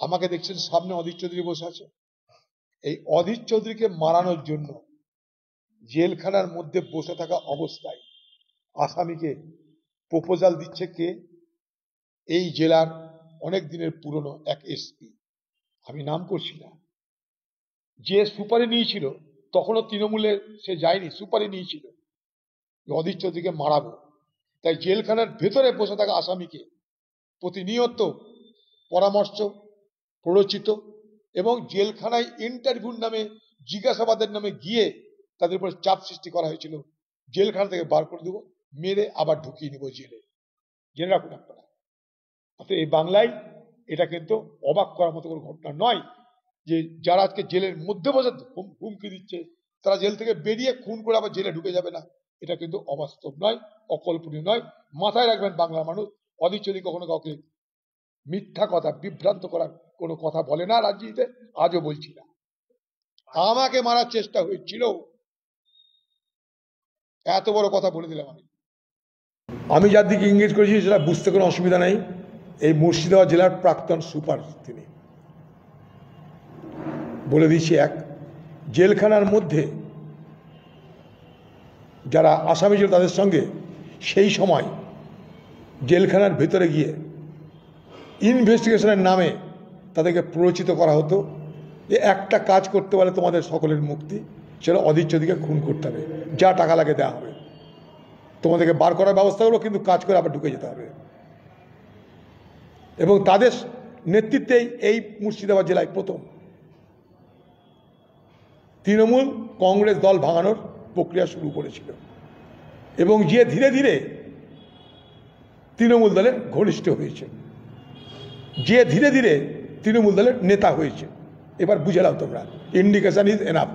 আমাকে দেখছেন সামনে অধীর চৌধুরী বসে আছে। এই অধীর চৌধুরীকে মারানোর জন্য জেলখানার মধ্যে বসে থাকা অবস্থায় আসামিকে প্রপোজাল দিচ্ছে কে? এই জেলার অনেক দিনের পুরনো এক এসপি, আমি নাম করছি না, যে সুপারি নিয়েছিল, তখনও তৃণমূলে সে যায়নি, সুপারি নিয়েছিল অধীর চৌধুরীকে মারাবো। তাই জেলখানার ভেতরে বসে থাকা আসামিকে প্রতিনিয়ত পরামর্শ, প্ররোচিত এবং জেলখানায় ইন্টারভিউর নামে, জিজ্ঞাসাবাদের নামে গিয়ে তাদের উপর চাপ সৃষ্টি করা হয়েছিল। জেলখানা থেকে বার করে দেবো, মেরে আবার ঢুকিয়ে নিব জেলে। জেনে রাখুন আপনারা। অর্থাৎ এই বাংলায় এটা কিন্তু অবাক করার মতো কোনো ঘটনা নয় যে যারা আজকে জেলের মধ্যে বসে হুমকি দিচ্ছে তারা জেল থেকে বেরিয়ে খুন করে আবার জেলে ঢুকে যাবে না, এটা কিন্তু অবাস্তব নয়, অকল্পনীয় নয়। মাথায় রাখবেন বাংলার মানুষ, অধীর চৌধুরী কখনো কাউকে মিথ্যা কথা, বিভ্রান্ত করার কোনো কথা বলে না রাজনীতিতে, আজও বলছি না। আমাকে মারার চেষ্টা হয়েছিল, এত বড় কথা বলে দিলাম। আমি যার দিকে ইঙ্গিত করেছি সেটা বুঝতে কোনো অসুবিধা নেই। এই মুর্শিদাবাদ জেলার প্রাক্তন সুপার, তিনি বলে দিয়েছি। এক, জেলখানার মধ্যে যারা আসামি ছিল তাদের সঙ্গে সেই সময় জেলখানার ভেতরে গিয়ে ইনভেস্টিগেশনের নামে তাদেরকে প্ররোচিত করা হতো যে একটা কাজ করতে পারলে তোমাদের সকলের মুক্তি, সেটা অধীর চৌধুরীকে খুন করতে হবে, যা টাকা লাগে দেওয়া হবে, তোমাদেরকে বার করার ব্যবস্থা করবো, কিন্তু কাজ করে আবার ঢুকে যেতে হবে। এবং তাদের নেতৃত্বেই এই মুর্শিদাবাদ জেলায় প্রথম তৃণমূল কংগ্রেস দল ভাঙানোর প্রক্রিয়া শুরু করেছিল এবং যে ধীরে ধীরে তৃণমূল দলের ঘনিষ্ঠ হয়েছে, যে ধীরে ধীরে তৃণমূল দলের নেতা হয়েছে। এবার বুঝে নাও তোমরা, ইন্ডিকেশন ইজ এনাফ।